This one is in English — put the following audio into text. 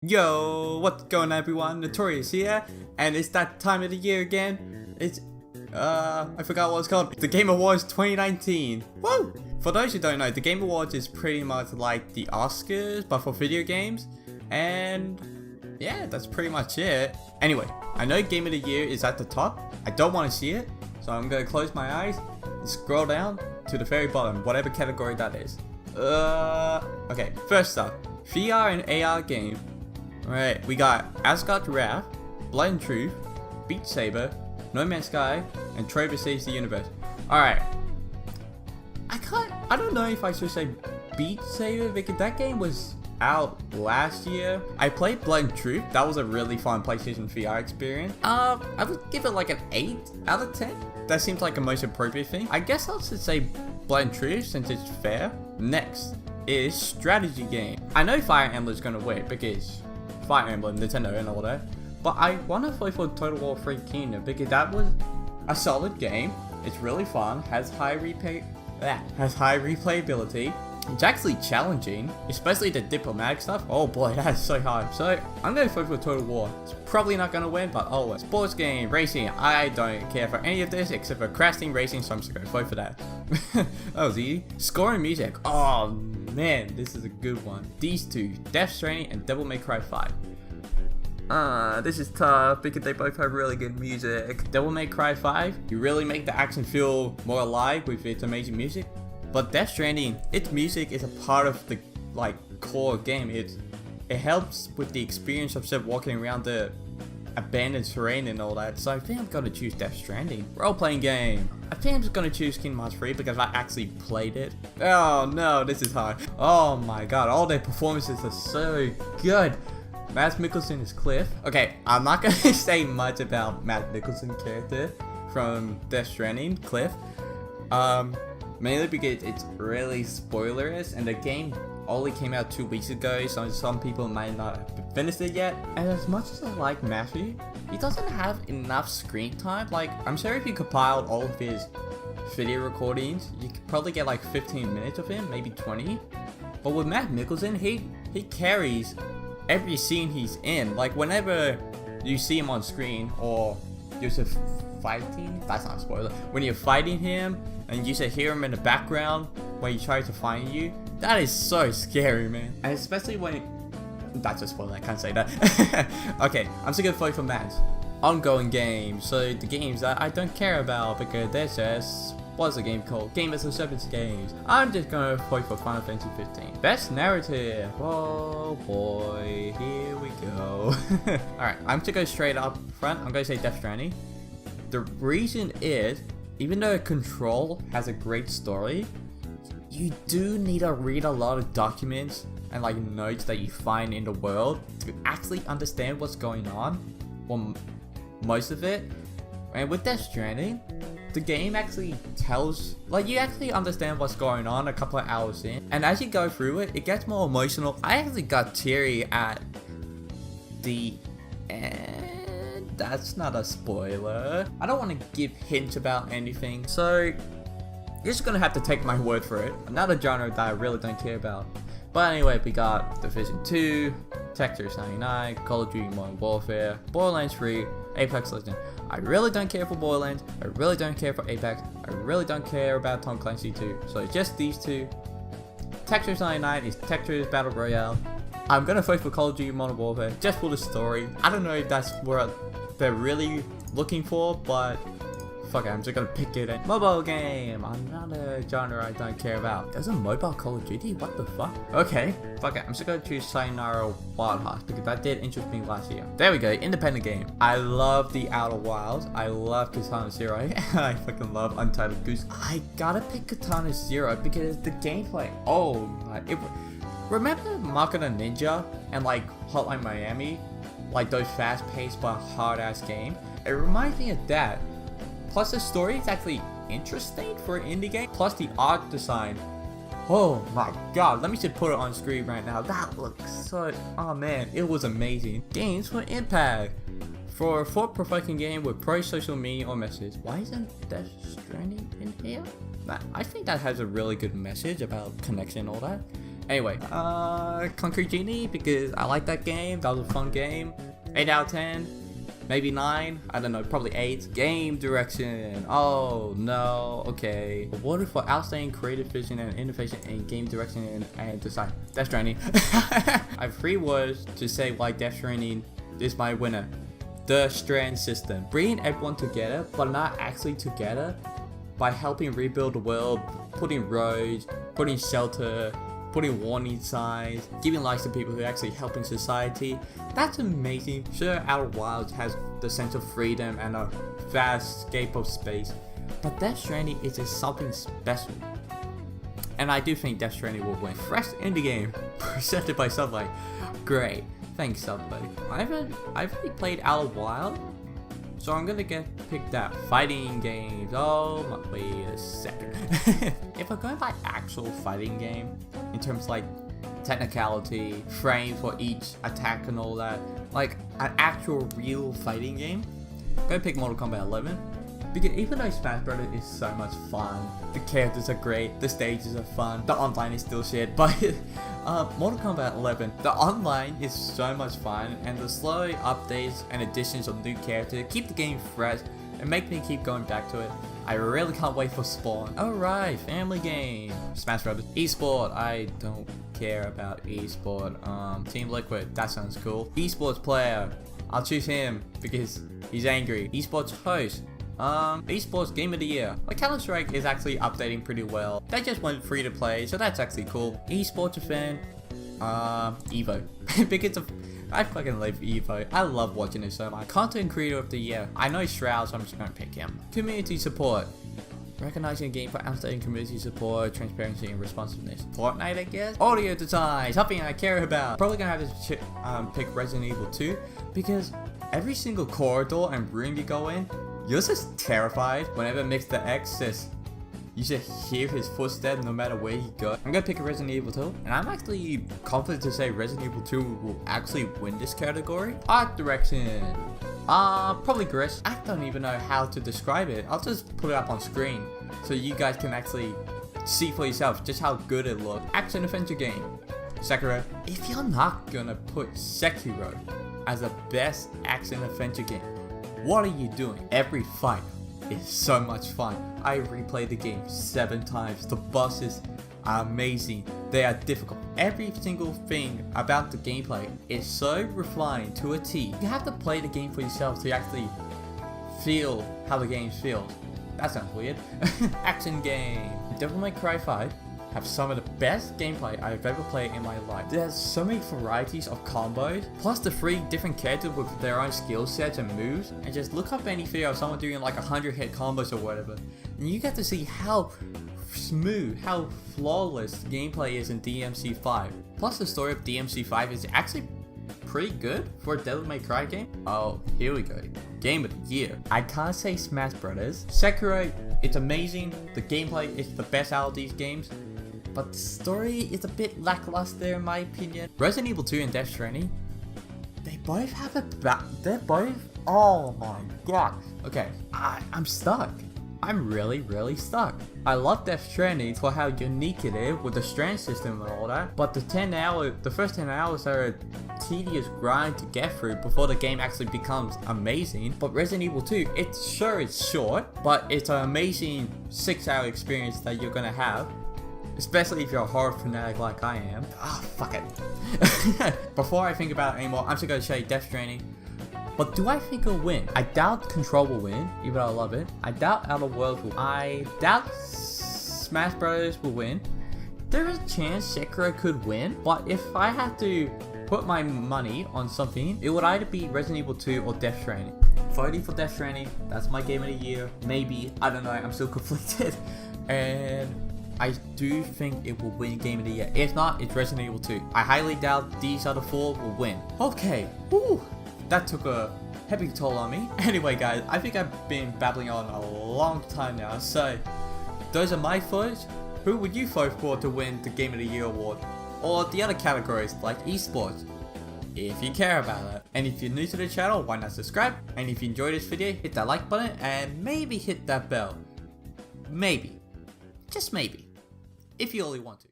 Yo, what's going on everyone? Notorious here, and it's that time of the year again. It's, I forgot what it's called. The Game Awards 2019. Woo! For those who don't know, the Game Awards is pretty much like the Oscars, but for video games. And yeah, that's pretty much it. Anyway, I know Game of the Year is at the top. I don't want to see it, so I'm gonna close my eyes and scroll down to the very bottom, whatever category that is. Okay, first up, VR and AR game. Alright, we got Asgard's Wrath, Blood and Truth, Beat Saber, No Man's Sky, and Trover Saves the Universe. Alright. I don't know if I should say Beat Saber because that game was out last year. I played Blood and Truth. That was a really fun PlayStation VR experience. I would give it like an 8 out of 10. That seems like a most appropriate thing. I guess I should say Blood and Truth since it's fair. Next is strategy game. I know Fire Emblem's gonna win because Fire Emblem, Nintendo and all that, but I want to play for Total War 3 Kingdom because that was a solid game. It's really fun, has high replayability. It's actually challenging, especially the diplomatic stuff. Oh boy, that's so hard. So I'm going to vote for Total War. It's probably not going to win, but oh well. Sports game, racing, I don't care for any of this except for Crash Team Racing, so I'm just going to vote for that. That was easy. Score and music. Oh man, this is a good one. These two, Death Stranding and Devil May Cry 5. This is tough because they both have really good music. Devil May Cry 5, you really make the action feel more alive with its amazing music. But Death Stranding, its music is a part of the core game. It helps with the experience of just walking around the abandoned terrain and all that. So I think I'm gonna choose Death Stranding. Role-playing game. I think I'm just gonna choose Kingdom Hearts 3 because I actually played it. Oh no, this is hard. Oh my god, all their performances are so good. Mads Mikkelsen is Cliff. Okay, I'm not gonna say much about Mads Mikkelsen's character from Death Stranding, Cliff. Mainly because it's really spoilerish and the game only came out 2 weeks ago, so some people might not have finished it yet. And as much as I like Matthew, he doesn't have enough screen time. Like, I'm sure if you compiled all of his video recordings, you could probably get like 15 minutes of him, maybe 20. But with Mads Mikkelsen, he carries every scene he's in. Like, whenever you see him on screen or you're just fighting, that's not a spoiler, when you're fighting him and you just hear him in the background when he tries to find you, that is so scary, man. And especially when that's a spoiler, I can't say that. Okay, I'm still gonna vote for Mads. Ongoing games, so the games that I don't care about because they're just, what's the game called? Game as a Service games. I'm just gonna vote for Final Fantasy 15. Best narrative. Oh boy, here we go. Alright, I'm to go straight up front. I'm gonna say Death Stranding. The reason is, even though Control has a great story, you do need to read a lot of documents and like notes that you find in the world to actually understand what's going on. Well, most of it. And with Death Stranding, the game actually tells, like, you actually understand what's going on a couple of hours in, and as you go through it, it gets more emotional. I actually got teary at the end. That's not a spoiler. I don't want to give hints about anything, so you're just gonna have to take my word for it. Another genre that I really don't care about. But anyway, we got Division 2, Texas 99, Call of Duty Modern Warfare, Borderlands 3, Apex Legends. I really don't care for Borderlands, I really don't care for Apex, I really don't care about Tom Clancy 2. So it's just these two. Texas 99 is Texas Battle Royale. I'm gonna vote for Call of Duty Modern Warfare just for the story. I don't know if that's what they're really looking for, but fuck it, I'm just gonna pick it. Mobile game, another genre I don't care about. There's a mobile Call of Duty? What the fuck? Okay, fuck it, I'm just gonna choose Sayonara Wild Hearts because that did interest me last year. There we go, independent game. I love the Outer Wilds. I love Katana Zero. I fucking love Untitled Goose. I gotta pick Katana Zero because the gameplay. Oh my! Remember Makina Ninja and like Hotline Miami? Like those fast-paced but hard-ass game? It reminds me of that. Plus the story is actually interesting for an indie game. Plus the art design. Oh my god, let me just put it on screen right now. That looks so, oh man, it was amazing. Games for impact. For a thought-provoking game with pro-social meaning or message. Why isn't Death Stranding in here? I think that has a really good message about connection and all that. Anyway, Concrete Genie, because I like that game. That was a fun game. 8 out of 10. Maybe 9, I don't know, probably 8. Game direction, oh no, okay. Awarded for outstanding creative vision and innovation in game direction and design. Death Stranding. I have 3 words to say why Death Stranding is my winner. The Strand system. Bringing everyone together, but not actually together, by helping rebuild the world, putting roads, putting shelter, putting warning signs, giving lives to people who are actually helping society. That's amazing. Sure, Outer Wilds has the sense of freedom and a vast scape of space, but Death Stranding is just something special. And I do think Death Stranding will win. Fresh indie game, presented by Sunlight. Great, thanks Sunlight. I've already played Outer Wild, so I'm gonna pick that. Fighting games. Oh my, wait a second. If we're going by actual fighting game, in terms of like technicality, frames for each attack and all that, like an actual real fighting game, I'm gonna pick Mortal Kombat 11. Because even though Smash Bros. Is so much fun, the characters are great, the stages are fun, the online is still shit, but Mortal Kombat 11, the online is so much fun, and the slow updates and additions of new characters keep the game fresh and make me keep going back to it. I really can't wait for Spawn. Alright, family game. Smash Bros. eSport, I don't care about eSport. Team Liquid, that sounds cool. Esports player, I'll choose him because he's angry. Esports host, eSports Game of the Year. Like Counter-Strike is actually updating pretty well. They just went free to play, so that's actually cool. Esports event, Evo. Because I fucking love Evo. I love watching it so much. Content Creator of the Year. I know Shroud, so I'm just gonna pick him. Community support. Recognizing a game for outstanding community support, transparency, and responsiveness. Fortnite, I guess? Audio design, something I care about. Probably gonna have to pick Resident Evil 2, because every single corridor and room you go in, you're just terrified whenever Mr. X says, you should hear his footsteps no matter where you go. I'm gonna pick a Resident Evil 2, and I'm actually confident to say Resident Evil 2 will actually win this category. Art direction. Probably Gris. I don't even know how to describe it. I'll just put it up on screen so you guys can actually see for yourself just how good it looks. Action adventure game. Sekiro. If you're not gonna put Sekiro as the best action adventure game, what are you doing? Every fight is so much fun. I replayed the game 7 times. The bosses are amazing. They are difficult. Every single thing about the gameplay is so refined to a T. You have to play the game for yourself to actually feel how the game feels. That sounds weird. Action game. Devil May Cry 5 have some of the best gameplay I've ever played in my life. There's so many varieties of combos, plus the 3 different characters with their own skill sets and moves, and just look up any video of someone doing like 100 hit combos or whatever, and you get to see how smooth, how flawless gameplay is in DMC5. Plus the story of DMC5 is actually pretty good for a Devil May Cry game. Oh, here we go. Game of the Year. I can't say Smash Brothers. Sekiro, it's amazing. The gameplay is the best out of these games, but the story is a bit lackluster in my opinion. Resident Evil 2 and Death Stranding, they both have they're both, oh my god. Okay, I'm stuck. I'm really stuck. I love Death Stranding for how unique it is with the strand system and all that, but the first 10 hours are a tedious grind to get through before the game actually becomes amazing. But Resident Evil 2, it's short, but it's an amazing 6-hour experience that you're gonna have. Especially if you're a horror fanatic like I am. Ah, fuck it. Before I think about it anymore, I'm just gonna say Death Stranding. But do I think it'll win? I doubt Control will win, even though I love it. I doubt Outer Worlds will. I doubt Smash Bros. Will win. There is a chance Sekiro could win, but if I had to put my money on something, it would either be Resident Evil 2 or Death Stranding. Voting for Death Stranding, that's my game of the year. Maybe, I don't know, I'm still conflicted. And I do think it will win Game of the Year. If not, it's Resident Evil 2. I highly doubt these other 4 will win. Okay, woo, that took a heavy toll on me. Anyway guys, I think I've been babbling on a long time now, so those are my votes. Who would you vote for to win the Game of the Year award? Or the other categories like eSports, if you care about it. And if you're new to the channel, why not subscribe? And if you enjoyed this video, hit that like button and maybe hit that bell. Maybe. Just maybe. If you only want to.